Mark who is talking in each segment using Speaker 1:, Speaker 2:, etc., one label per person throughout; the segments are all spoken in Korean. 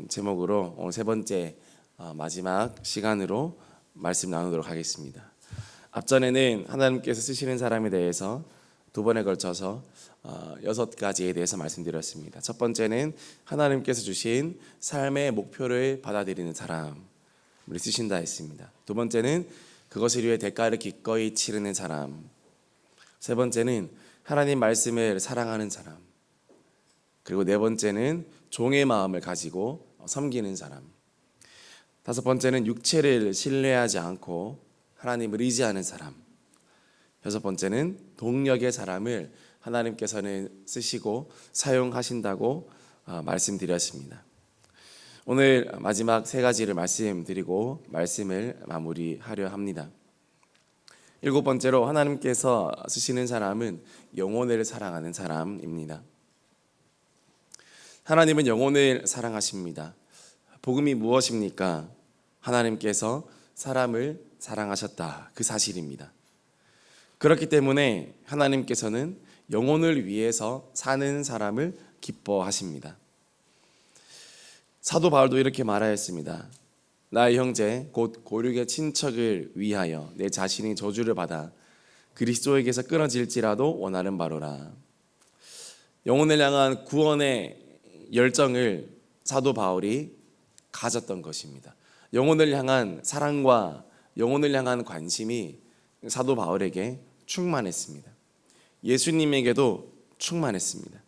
Speaker 1: 제목으로 오늘 세 번째 마지막 시간으로 말씀 나누도록 하겠습니다. 앞전에는 하나님께서 쓰시는 사람에 대해서 두 번에 걸쳐서 6가지에 대해서 말씀드렸습니다. 첫 번째는 하나님께서 주신 삶의 목표를 받아들이는 사람을 쓰신다 했습니다. 두 번째는 그것을 위해 대가를 기꺼이 치르는 사람. 세 번째는 하나님 말씀을 사랑하는 사람. 그리고 네 번째는 종의 마음을 가지고 섬기는 사람. 다섯 번째는 육체를 신뢰하지 않고 하나님을 의지하는 사람. 여섯 번째는 동력의 사람을 하나님께서는 쓰시고 사용하신다고 말씀드렸습니다. 오늘 마지막 세 가지를 말씀드리고 말씀을 마무리하려 합니다. 일곱 번째로 하나님께서 쓰시는 사람은 영혼을 사랑하는 사람입니다. 하나님은 영혼을 사랑하십니다. 복음이 무엇입니까? 하나님께서 사람을 사랑하셨다. 그 사실입니다. 그렇기 때문에 하나님께서는 영혼을 위해서 사는 사람을 기뻐하십니다. 사도 바울도 이렇게 말하였습니다. 나의 형제 곧 고륙의 친척을 위하여 내 자신이 저주를 받아 그리스도에게서 끊어질지라도 원하는 바로라. 영혼을 향한 구원의 열정을 사도 바울이 가졌던 것입니다. 영혼을 향한 사랑과 영혼을 향한 관심이 사도 바울에게 충만했습니다. 예수님에게도 충만했습니다.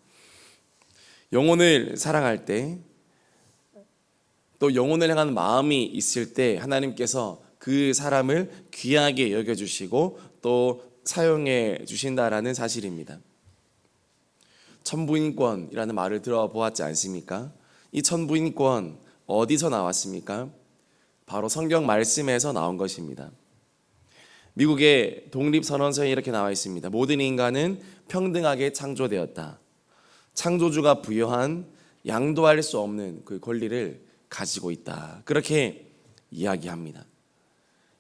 Speaker 1: 영혼을 사랑할 때, 또 영혼을 향한 마음이 있을 때 하나님께서 그 사람을 귀하게 여겨주시고 또 사용해 주신다라는 사실입니다. 천부인권이라는 말을 들어보았지 않습니까? 이 천부인권 어디서 나왔습니까? 바로 성경 말씀에서 나온 것입니다. 미국의 독립선언서에 이렇게 나와 있습니다. 모든 인간은 평등하게 창조되었다. 창조주가 부여한 양도할 수 없는 그 권리를 가지고 있다. 그렇게 이야기합니다.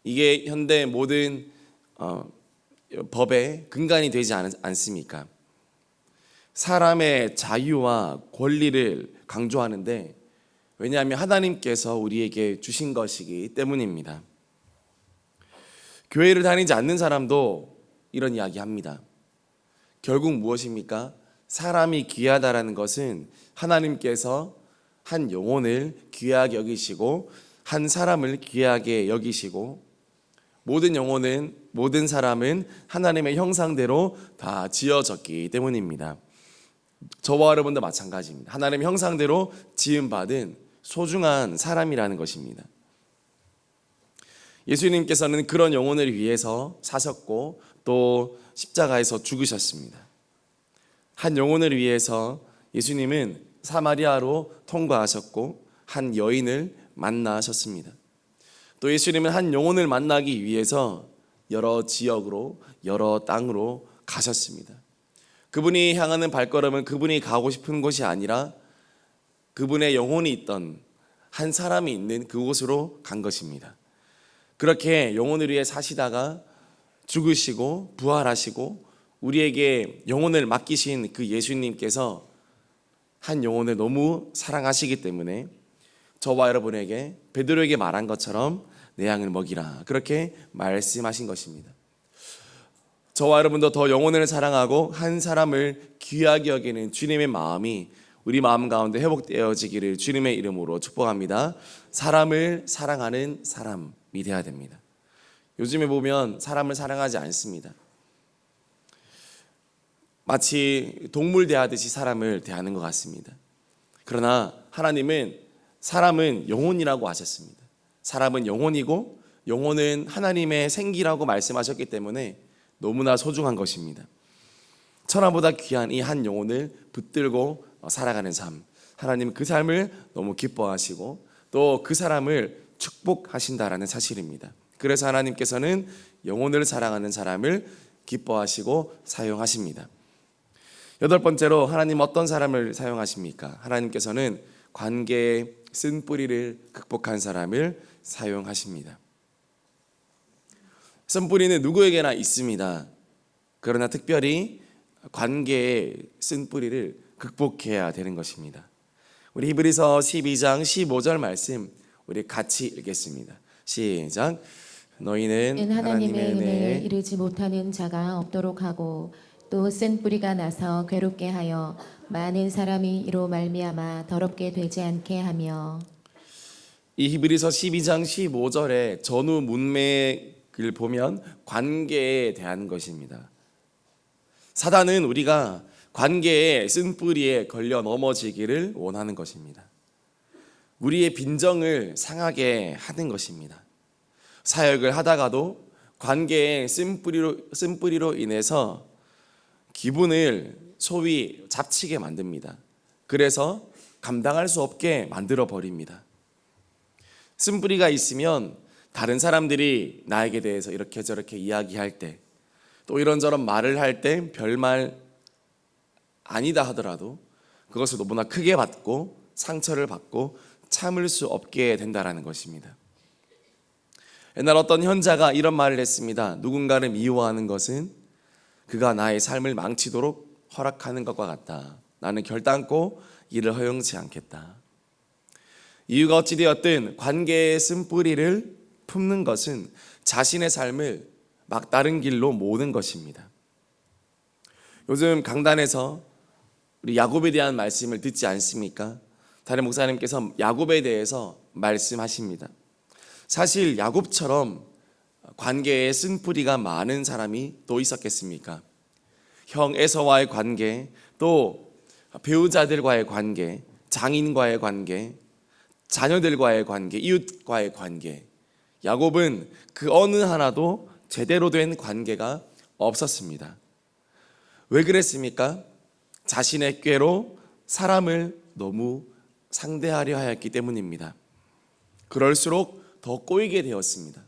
Speaker 1: 이게 현대 모든 법의 근간이 되지 않습니까? 사람의 자유와 권리를 강조하는데, 왜냐하면 하나님께서 우리에게 주신 것이기 때문입니다. 교회를 다니지 않는 사람도 이런 이야기합니다. 결국 무엇입니까? 사람이 귀하다라는 것은 하나님께서 한 영혼을 귀하게 여기시고 한 사람을 귀하게 여기시고, 모든 영혼은, 모든 사람은 하나님의 형상대로 다 지어졌기 때문입니다. 저와 여러분도 마찬가지입니다. 하나님의 형상대로 지음받은 소중한 사람이라는 것입니다. 예수님께서는 그런 영혼을 위해서 사셨고 또 십자가에서 죽으셨습니다. 한 영혼을 위해서 예수님은 사마리아로 통과하셨고 한 여인을 만나셨습니다. 또 예수님은 한 영혼을 만나기 위해서 여러 지역으로, 여러 땅으로 가셨습니다. 그분이 향하는 발걸음은 그분이 가고 싶은 곳이 아니라 그분의 영혼이 있던 한 사람이 있는 그곳으로 간 것입니다. 그렇게 영혼을 위해 사시다가 죽으시고 부활하시고 우리에게 영혼을 맡기신 그 예수님께서 한 영혼을 너무 사랑하시기 때문에 저와 여러분에게 베드로에게 말한 것처럼 내 양을 먹이라, 그렇게 말씀하신 것입니다. 저와 여러분도 더 영혼을 사랑하고 한 사람을 귀하게 여기는 주님의 마음이 우리 마음 가운데 회복되어지기를 주님의 이름으로 축복합니다. 사람을 사랑하는 사람이 되어야 됩니다. 요즘에 보면 사람을 사랑하지 않습니다. 마치 동물 대하듯이 사람을 대하는 것 같습니다. 그러나 하나님은 사람은 영혼이라고 하셨습니다. 사람은 영혼이고 영혼은 하나님의 생기라고 말씀하셨기 때문에 너무나 소중한 것입니다. 천하보다 귀한 이 한 영혼을 붙들고 살아가는 삶, 하나님은 그 삶을 너무 기뻐하시고 또 그 사람을 축복하신다라는 사실입니다. 그래서 하나님께서는 영혼을 사랑하는 사람을 기뻐하시고 사용하십니다. 여덟 번째로 하나님 어떤 사람을 사용하십니까? 하나님께서는 관계의 쓴뿌리를 극복한 사람을 사용하십니다. 쓴뿌리는 누구에게나 있습니다. 그러나 특별히 관계의 쓴뿌리를 극복해야 되는 것입니다. 우리 히브리서 12장 15절 말씀 우리 같이 읽겠습니다. 시작. 너희는
Speaker 2: 하나님의 은혜에 이르지 못하는 자가 없도록 하고 또 쓴 뿌리가 나서 괴롭게 하여 많은 사람이 이로 말미암아 더럽게 되지 않게 하며.
Speaker 1: 이 히브리서 12장 15절의 전후 문맥을 보면 관계에 대한 것입니다. 사단은 우리가 관계의 쓴뿌리에 걸려 넘어지기를 원하는 것입니다. 우리의 빈정을 상하게 하는 것입니다. 사역을 하다가도 관계의 쓴뿌리로 인해서 기분을 소위 잡치게 만듭니다. 그래서 감당할 수 없게 만들어 버립니다. 쓴뿌리가 있으면 다른 사람들이 나에게 대해서 이렇게 저렇게 이야기할 때, 또 이런저런 말을 할 때 별말 아니다 하더라도 그것을 너무나 크게 받고 상처를 받고 참을 수 없게 된다라는 것입니다. 옛날 어떤 현자가 이런 말을 했습니다. 누군가를 미워하는 것은 그가 나의 삶을 망치도록 허락하는 것과 같다. 나는 결단코 이를 허용치 않겠다. 이유가 어찌되었든 관계의 쓴뿌리를 품는 것은 자신의 삶을 막다른 길로 모는 것입니다. 요즘 강단에서 우리 야곱에 대한 말씀을 듣지 않습니까? 다른 목사님께서 야곱에 대해서 말씀하십니다. 사실 야곱처럼 관계에 쓴뿌리가 많은 사람이 또 있었겠습니까? 형 에서와의 관계, 또 배우자들과의 관계, 장인과의 관계, 자녀들과의 관계, 이웃과의 관계. 야곱은 그 어느 하나도 제대로 된 관계가 없었습니다. 왜 그랬습니까? 자신의 꾀로 사람을 너무 상대하려 하였기 때문입니다. 그럴수록 더 꼬이게 되었습니다.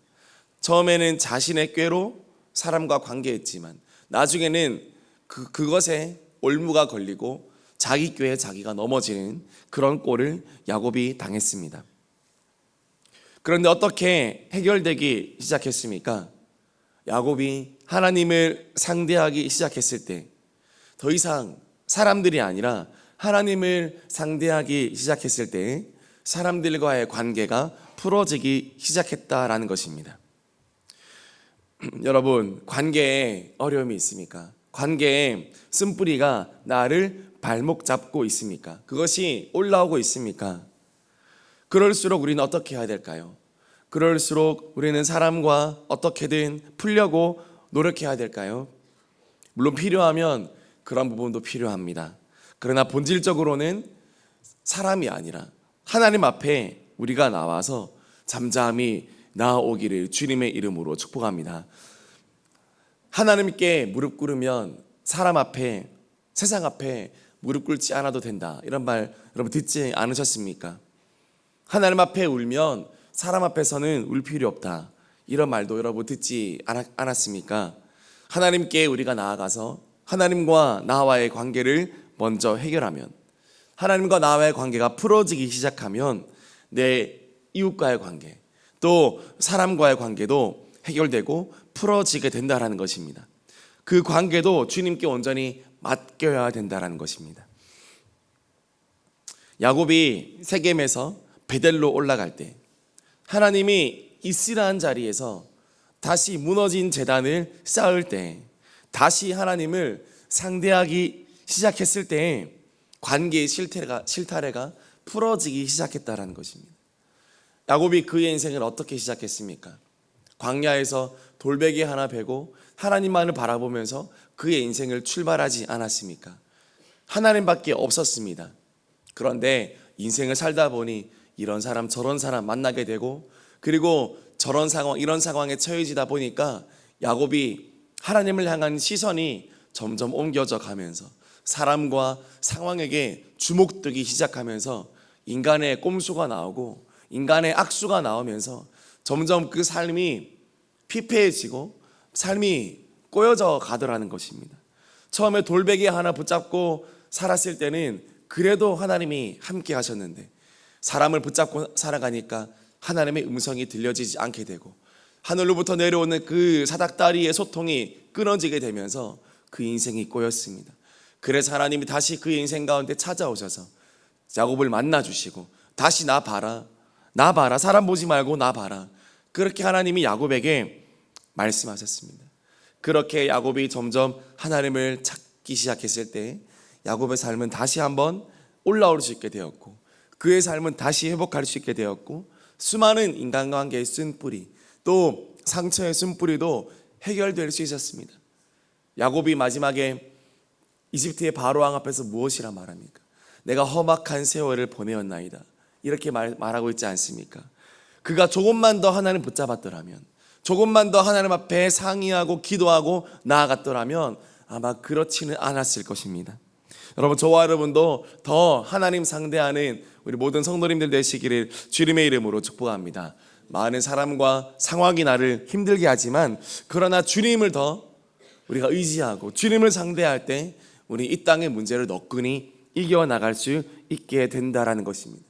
Speaker 1: 처음에는 자신의 꾀로 사람과 관계했지만 나중에는 그것에 올무가 걸리고 자기 꾀에 자기가 넘어지는 그런 꼴을 야곱이 당했습니다. 그런데 어떻게 해결되기 시작했습니까? 야곱이 하나님을 상대하기 시작했을 때 더 이상 사람들이 아니라 하나님을 상대하기 시작했을 때 사람들과의 관계가 풀어지기 시작했다라는 것입니다. 여러분, 관계에 어려움이 있습니까? 관계에 쓴뿌리가 나를 발목 잡고 있습니까? 그것이 올라오고 있습니까? 그럴수록 우리는 어떻게 해야 될까요? 그럴수록 우리는 사람과 어떻게든 풀려고 노력해야 될까요? 물론 필요하면 그런 부분도 필요합니다. 그러나 본질적으로는 사람이 아니라 하나님 앞에 우리가 나와서 잠잠히 나아오기를 주님의 이름으로 축복합니다. 하나님께 무릎 꿇으면 사람 앞에, 세상 앞에 무릎 꿇지 않아도 된다. 이런 말 여러분 듣지 않으셨습니까? 하나님 앞에 울면 사람 앞에서는 울 필요 없다. 이런 말도 여러분 듣지 않았습니까? 하나님께 우리가 나아가서 하나님과 나와의 관계를 먼저 해결하면, 하나님과 나와의 관계가 풀어지기 시작하면 내 이웃과의 관계, 또 사람과의 관계도 해결되고 풀어지게 된다는 것입니다. 그 관계도 주님께 온전히 맡겨야 된다는 것입니다. 야곱이 세겜에서 베델로 올라갈 때 하나님이 이스라엘 자리에서 다시 무너진 제단을 쌓을 때, 다시 하나님을 상대하기 시작했을 때 관계의 실타래가 풀어지기 시작했다는 것입니다. 야곱이 그의 인생을 어떻게 시작했습니까? 광야에서 돌베개 하나 베고 하나님만을 바라보면서 그의 인생을 출발하지 않았습니까? 하나님밖에 없었습니다. 그런데 인생을 살다 보니 이런 사람 저런 사람 만나게 되고, 그리고 저런 상황 이런 상황에 처해지다 보니까 야곱이 하나님을 향한 시선이 점점 옮겨져 가면서 사람과 상황에게 주목되기 시작하면서 인간의 꼼수가 나오고 인간의 악수가 나오면서 점점 그 삶이 피폐해지고 삶이 꼬여져 가더라는 것입니다. 처음에 돌베개 하나 붙잡고 살았을 때는 그래도 하나님이 함께 하셨는데, 사람을 붙잡고 살아가니까 하나님의 음성이 들려지지 않게 되고 하늘로부터 내려오는 그 사닥다리의 소통이 끊어지게 되면서 그 인생이 꼬였습니다. 그래서 하나님이 다시 그 인생 가운데 찾아오셔서 야곱을 만나 주시고 다시 나 봐라, 나 봐라, 사람 보지 말고 나 봐라, 그렇게 하나님이 야곱에게 말씀하셨습니다. 그렇게 야곱이 점점 하나님을 찾기 시작했을 때 야곱의 삶은 다시 한번 올라올 수 있게 되었고, 그의 삶은 다시 회복할 수 있게 되었고, 수많은 인간관계의 쓴뿌리, 또 상처의 쓴뿌리도 해결될 수 있었습니다. 야곱이 마지막에 이집트의 바로왕 앞에서 무엇이라 말합니까? 내가 험악한 세월을 보내었나이다, 이렇게 말하고 있지 않습니까? 그가 조금만 더 하나님 붙잡았더라면, 조금만 더 하나님 앞에 상의하고 기도하고 나아갔더라면 아마 그렇지는 않았을 것입니다. 여러분, 저와 여러분도 더 하나님 상대하는 우리 모든 성도님들 되시기를 주님의 이름으로 축복합니다. 많은 사람과 상황이 나를 힘들게 하지만, 그러나 주님을 더 우리가 의지하고 주님을 상대할 때 우리 이 땅의 문제를 너끈히 이겨나갈 수 있게 된다라는 것입니다.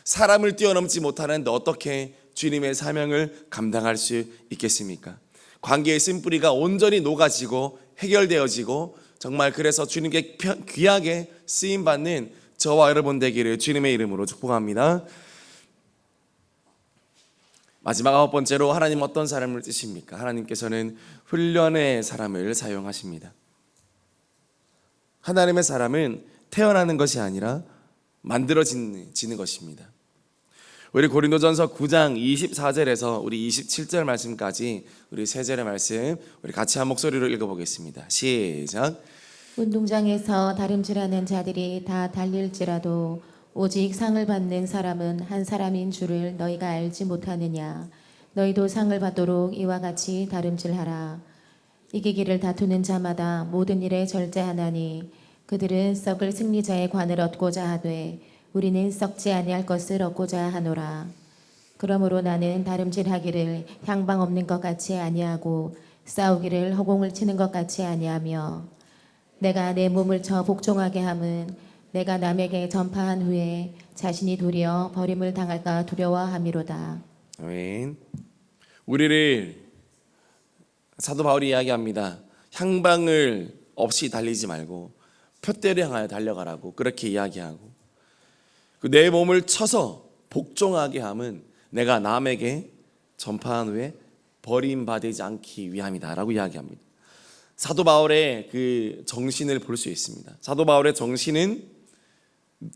Speaker 1: 사람을 뛰어넘지 못하는데 어떻게 주님의 사명을 감당할 수 있겠습니까? 관계의 쓴뿌리가 온전히 녹아지고 해결되어지고, 정말 그래서 주님께 귀하게 쓰임받는 저와 여러분 되기를 주님의 이름으로 축복합니다. 마지막 9번째로, 하나님 어떤 사람을 쓰십니까? 하나님께서는 훈련의 사람을 사용하십니다. 하나님의 사람은 태어나는 것이 아니라 만들어지는 것입니다. 우리 고린도전서 9장 24절에서 우리 27절 말씀까지 우리 세 절의 말씀 우리 같이 한 목소리로 읽어보겠습니다. 시작.
Speaker 2: 운동장에서 다름질하는 자들이 다 달릴지라도 오직 상을 받는 사람은 한 사람인 줄을 너희가 알지 못하느냐. 너희도 상을 받도록 이와 같이 다름질하라. 이기기를 다투는 자마다 모든 일에 절제하나니 그들은 썩을 승리자의 관을 얻고자 하되 우리는 썩지 아니할 것을 얻고자 하노라. 그러므로 나는 다름질하기를 향방 없는 것 같이 아니하고 싸우기를 허공을 치는 것 같이 아니하며, 내가 내 몸을 쳐 복종하게 함은 내가 남에게 전파한 후에 자신이 도리어 버림을 당할까 두려워함이로다.
Speaker 1: 아멘. 우리를 사도 바울이 이야기합니다. 향방을 없이 달리지 말고 표대를 향하여 달려가라고 그렇게 이야기하고, 내 몸을 쳐서 복종하게 함은 내가 남에게 전파한 후에 버림받지 않기 위함이다라고 이야기합니다. 사도 바울의 그 정신을 볼 수 있습니다. 사도 바울의 정신은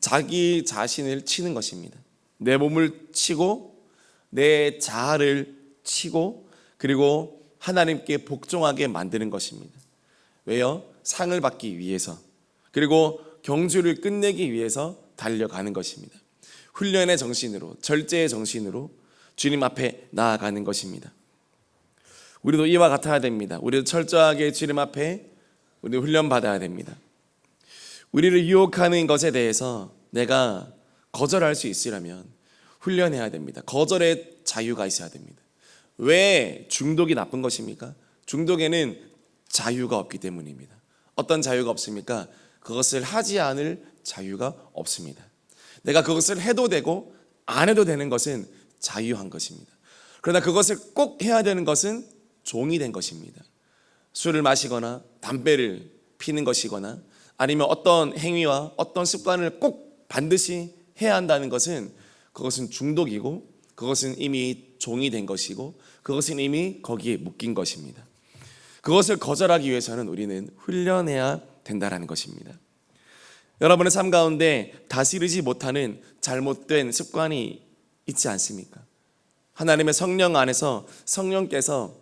Speaker 1: 자기 자신을 치는 것입니다. 내 몸을 치고 내 자아를 치고, 그리고 하나님께 복종하게 만드는 것입니다. 왜요? 상을 받기 위해서, 그리고 경주를 끝내기 위해서 달려가는 것입니다. 훈련의 정신으로, 절제의 정신으로 주님 앞에 나아가는 것입니다. 우리도 이와 같아야 됩니다. 우리도 철저하게 주님 앞에 우리 훈련 받아야 됩니다. 우리를 유혹하는 것에 대해서 내가 거절할 수 있으려면 훈련해야 됩니다. 거절의 자유가 있어야 됩니다. 왜 중독이 나쁜 것입니까? 중독에는 자유가 없기 때문입니다. 어떤 자유가 없습니까? 그것을 하지 않을 자유가 없습니다. 내가 그것을 해도 되고 안 해도 되는 것은 자유한 것입니다. 그러나 그것을 꼭 해야 되는 것은 종이 된 것입니다. 술을 마시거나 담배를 피는 것이거나 아니면 어떤 행위와 어떤 습관을 꼭 반드시 해야 한다는 것은, 그것은 중독이고 그것은 이미 종이 된 것이고 그것은 이미 거기에 묶인 것입니다. 그것을 거절하기 위해서는 우리는 훈련해야 된다는 것입니다. 여러분의 삶 가운데 다스리지 못하는 잘못된 습관이 있지 않습니까? 하나님의 성령 안에서 성령께서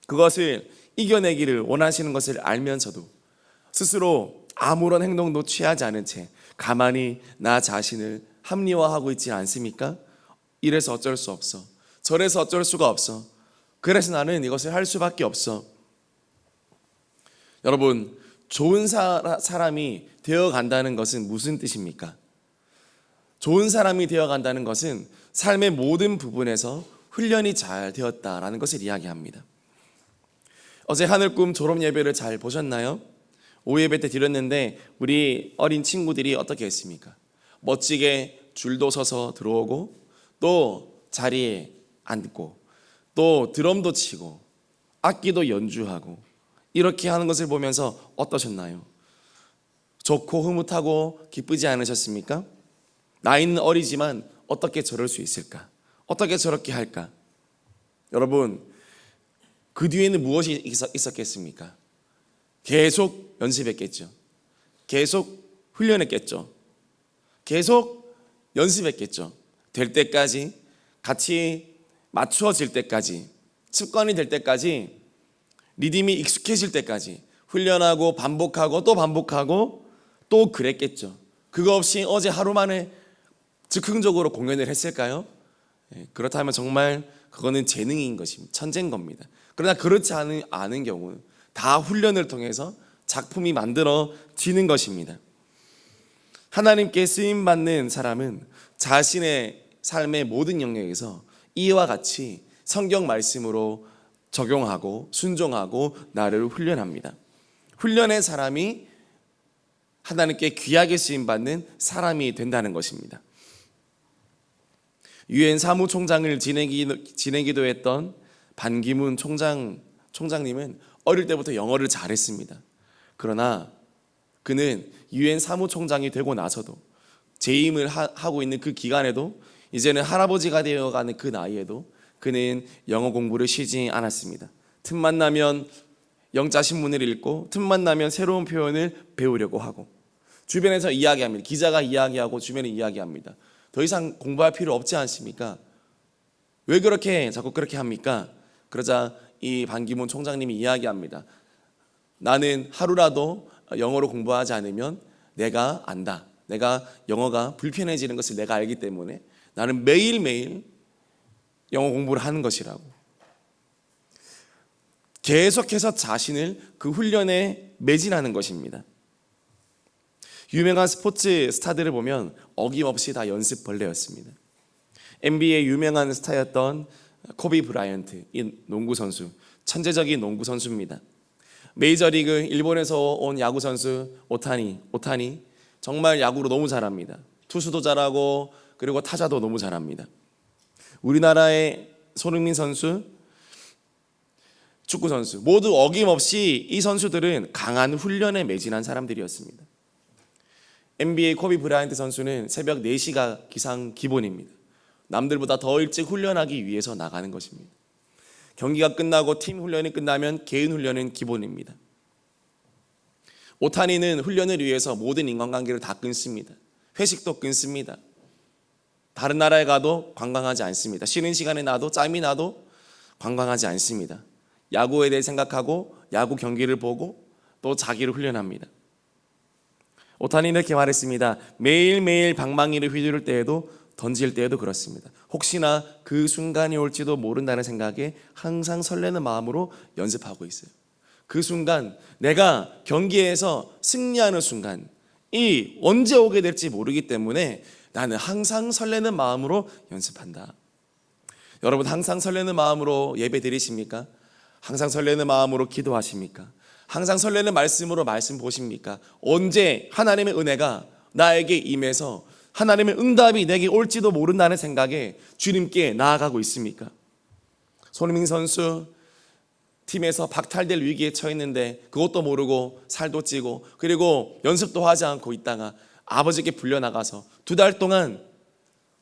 Speaker 1: 그것을 이겨내기를 원하시는 것을 알면서도 스스로 아무런 행동도 취하지 않은 채 가만히 나 자신을 합리화하고 있지 않습니까? 이래서 어쩔 수 없어, 저래서 어쩔 수가 없어, 그래서 나는 이것을 할 수밖에 없어. 여러분, 좋은 사람이 되어간다는 것은 무슨 뜻입니까? 좋은 사람이 되어간다는 것은 삶의 모든 부분에서 훈련이 잘 되었다라는 것을 이야기합니다. 어제 하늘꿈 졸업 예배를 잘 보셨나요? 오후 예배 때 드렸는데 우리 어린 친구들이 어떻게 했습니까? 멋지게 줄도 서서 들어오고 또 자리에 앉고 또 드럼도 치고 악기도 연주하고 이렇게 하는 것을 보면서 어떠셨나요? 좋고 흐뭇하고 기쁘지 않으셨습니까? 나이는 어리지만 어떻게 저럴 수 있을까? 어떻게 저렇게 할까? 여러분, 그 뒤에는 무엇이 있었겠습니까? 계속 연습했겠죠. 계속 훈련했겠죠. 계속 연습했겠죠. 될 때까지, 같이 맞추어질 때까지, 습관이 될 때까지, 리듬이 익숙해질 때까지 훈련하고 반복하고 또 반복하고 또 그랬겠죠. 그거 없이 어제 하루 만에 즉흥적으로 공연을 했을까요? 그렇다면 정말 그거는 재능인 것입니다. 천재인 겁니다. 그러나 그렇지 않은 경우는 다 훈련을 통해서 작품이 만들어지는 것입니다. 하나님께 쓰임받는 사람은 자신의 삶의 모든 영역에서 이와 같이 성경 말씀으로 적용하고 순종하고 나를 훈련합니다. 훈련의 사람이 하나님께 귀하게 쓰임받는 사람이 된다는 것입니다. 유엔 사무총장을 지내기도 했던 반기문 총장님은 어릴 때부터 영어를 잘했습니다. 그러나 그는 유엔 사무총장이 되고 나서도 재임을 하고 있는 그 기간에도 이제는 할아버지가 되어가는 그 나이에도 그는 영어 공부를 쉬지 않았습니다. 틈만 나면 영자 신문을 읽고 틈만 나면 새로운 표현을 배우려고 하고 주변에서 이야기합니다. 기자가 이야기하고 주변에 이야기합니다. 더 이상 공부할 필요 없지 않습니까? 왜 그렇게 자꾸 그렇게 합니까? 그러자 이 반기문 총장님이 이야기합니다. 나는 하루라도 영어로 공부하지 않으면 내가 안다. 내가 영어가 불편해지는 것을 내가 알기 때문에 나는 매일매일 영어 공부를 하는 것이라고. 계속해서 자신을 그 훈련에 매진하는 것입니다. 유명한 스포츠 스타들을 보면 어김없이 다 연습벌레였습니다. NBA의 유명한 스타였던 코비 브라이언트, 이 농구 선수, 천재적인 농구 선수입니다. 메이저리그 일본에서 온 야구 선수 오타니 정말 야구로 너무 잘합니다. 투수도 잘하고 그리고 타자도 너무 잘합니다. 우리나라의 손흥민 선수, 축구 선수 모두 어김없이 이 선수들은 강한 훈련에 매진한 사람들이었습니다. NBA 코비 브라이언트 선수는 새벽 4시가 기상 기본입니다. 남들보다 더 일찍 훈련하기 위해서 나가는 것입니다. 경기가 끝나고 팀 훈련이 끝나면 개인 훈련은 기본입니다. 오타니는 훈련을 위해서 모든 인간관계를 다 끊습니다. 회식도 끊습니다. 다른 나라에 가도 관광하지 않습니다. 쉬는 시간에 나도 짬이 나도 관광하지 않습니다. 야구에 대해 생각하고 야구 경기를 보고 또 자기를 훈련합니다. 오타니는 이렇게 말했습니다. 매일매일 방망이를 휘두를 때에도 던질 때에도 그렇습니다. 혹시나 그 순간이 올지도 모른다는 생각에 항상 설레는 마음으로 연습하고 있어요. 그 순간, 내가 경기에서 승리하는 순간, 이 언제 오게 될지 모르기 때문에 나는 항상 설레는 마음으로 연습한다. 여러분, 항상 설레는 마음으로 예배 드리십니까? 항상 설레는 마음으로 기도하십니까? 항상 설레는 말씀으로 말씀 보십니까? 언제 하나님의 은혜가 나에게 임해서 하나님의 응답이 내게 올지도 모른다는 생각에 주님께 나아가고 있습니까? 손흥민 선수 팀에서 박탈될 위기에 처했는데 그것도 모르고 살도 찌고 그리고 연습도 하지 않고 있다가 아버지께 불려나가서 2달 동안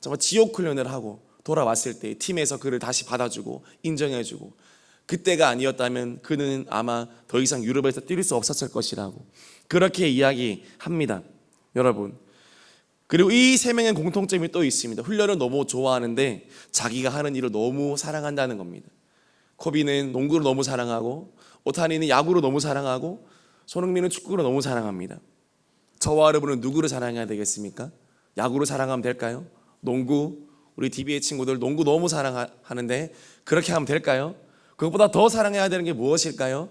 Speaker 1: 정말 지옥 훈련을 하고 돌아왔을 때 팀에서 그를 다시 받아주고 인정해주고 그때가 아니었다면 그는 아마 더 이상 유럽에서 뛸 수 없었을 것이라고 그렇게 이야기합니다. 여러분, 그리고 이 3명의 공통점이 또 있습니다. 훈련을 너무 좋아하는데 자기가 하는 일을 너무 사랑한다는 겁니다. 코비는 농구를 너무 사랑하고 오타니는 야구를 너무 사랑하고 손흥민은 축구를 너무 사랑합니다. 저와 여러분은 누구를 사랑해야 되겠습니까? 야구를 사랑하면 될까요? 농구, 우리 DB의 친구들 농구 너무 사랑하는데 그렇게 하면 될까요? 그것보다 더 사랑해야 되는 게 무엇일까요?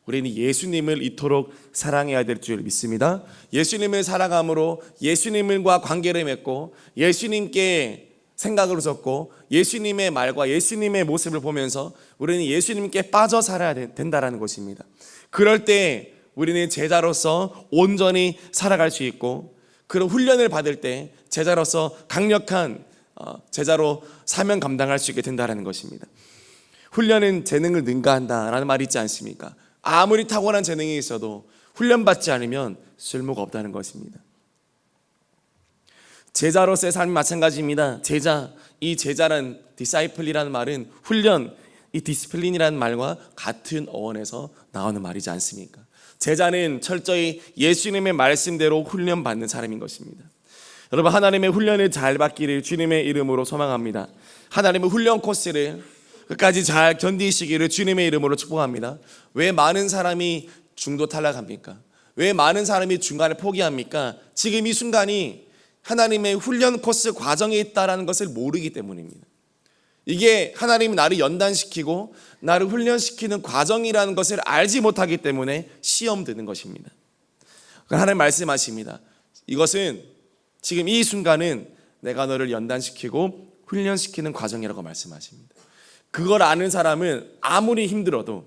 Speaker 1: 우리는 예수님을 이토록 사랑해야 될 줄 믿습니다. 예수님을 사랑함으로 예수님과 관계를 맺고 예수님께 생각을 줬고 예수님의 말과 예수님의 모습을 보면서 우리는 예수님께 빠져 살아야 된다는 것입니다. 그럴 때 우리는 제자로서 온전히 살아갈 수 있고 그런 훈련을 받을 때 제자로서 강력한 제자로 사명 감당할 수 있게 된다는 것입니다. 훈련은 재능을 능가한다라는 말이 있지 않습니까? 아무리 탁월한 재능이 있어도 훈련받지 않으면 쓸모가 없다는 것입니다. 제자로서의 삶이 마찬가지입니다. 제자, 이 제자란 디사이플이라는 말은 훈련, 이 디스플린이라는 말과 같은 어원에서 나오는 말이지 않습니까? 제자는 철저히 예수님의 말씀대로 훈련받는 사람인 것입니다. 여러분, 하나님의 훈련을 잘 받기를 주님의 이름으로 소망합니다. 하나님의 훈련 코스를 끝까지 잘 견디시기를 주님의 이름으로 축복합니다. 왜 많은 사람이 중도 탈락합니까? 왜 많은 사람이 중간에 포기합니까? 지금 이 순간이 하나님의 훈련 코스 과정에 있다는 것을 모르기 때문입니다. 이게 하나님이 나를 연단시키고 나를 훈련시키는 과정이라는 것을 알지 못하기 때문에 시험 드는 것입니다. 하나님 말씀하십니다. 이것은 지금 이 순간은 내가 너를 연단시키고 훈련시키는 과정이라고 말씀하십니다. 그걸 아는 사람은 아무리 힘들어도,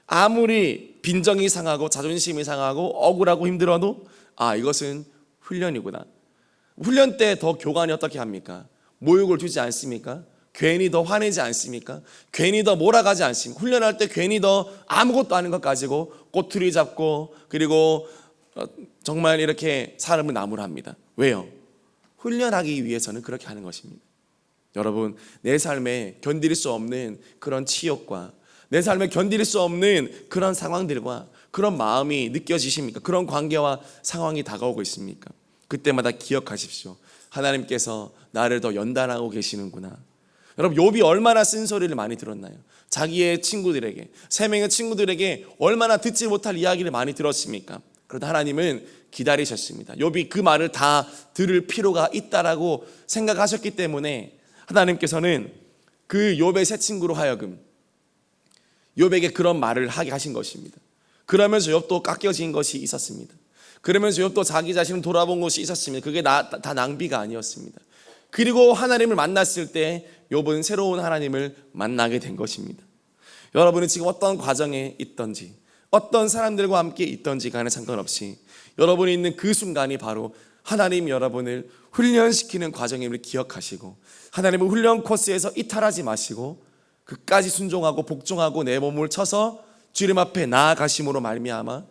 Speaker 1: 아무리 빈정이 상하고 자존심이 상하고 억울하고 힘들어도 이것은 훈련이구나. 훈련 때 더 교관이 어떻게 합니까? 모욕을 주지 않습니까? 괜히 더 화내지 않습니까? 괜히 더 몰아가지 않습니까? 훈련할 때 괜히 더 아무것도 아닌 것 가지고 꼬투리 잡고 그리고 정말 이렇게 사람을 나무랍니다. 왜요? 훈련하기 위해서는 그렇게 하는 것입니다. 여러분, 내 삶에 견딜 수 없는 그런 치욕과 내 삶에 견딜 수 없는 그런 상황들과 그런 마음이 느껴지십니까? 그런 관계와 상황이 다가오고 있습니까? 그때마다 기억하십시오. 하나님께서 나를 더 연단하고 계시는구나. 여러분, 욥이 얼마나 쓴소리를 많이 들었나요? 자기의 친구들에게, 세 명의 친구들에게 얼마나 듣지 못할 이야기를 많이 들었습니까? 그러다 하나님은 기다리셨습니다. 욥이 그 말을 다 들을 필요가 있다라고 생각하셨기 때문에 하나님께서는 그 욥의 세 친구로 하여금 욥에게 그런 말을 하게 하신 것입니다. 그러면서 욥도 깎여진 것이 있었습니다. 그러면서 욥도 자기 자신을 돌아본 것이 있었습니다. 그게 다 낭비가 아니었습니다. 그리고 하나님을 만났을 때 욥은 새로운 하나님을 만나게 된 것입니다. 여러분은 지금 어떤 과정에 있든지 어떤 사람들과 함께 있든지 간에 상관없이 여러분이 있는 그 순간이 바로 하나님이 여러분을 훈련시키는 과정임을 기억하시고 하나님의 훈련 코스에서 이탈하지 마시고 끝까지 순종하고 복종하고 내 몸을 쳐서 주님 앞에 나아가심으로 말미암아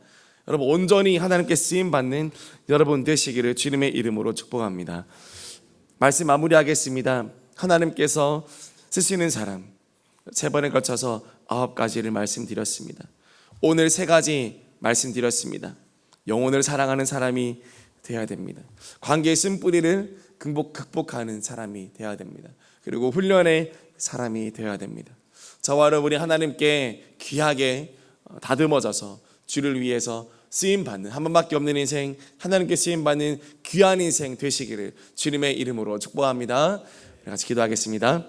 Speaker 1: 여러분 온전히 하나님께 쓰임받는 여러분 되시기를 주님의 이름으로 축복합니다. 말씀 마무리하겠습니다. 하나님께서 쓰시는 사람 3번에 걸쳐서 9가지를 말씀드렸습니다. 오늘 3가지 말씀드렸습니다. 영혼을 사랑하는 사람이 되어야 됩니다. 관계의 쓴뿌리를 극복하는 사람이 되어야 됩니다. 그리고 훈련의 사람이 되어야 됩니다. 저와 여러분이 하나님께 귀하게 다듬어져서 주를 위해서 쓰임받는 한 번밖에 없는 인생, 하나님께 쓰임받는 귀한 인생 되시기를 주님의 이름으로 축복합니다. 같이 기도하겠습니다.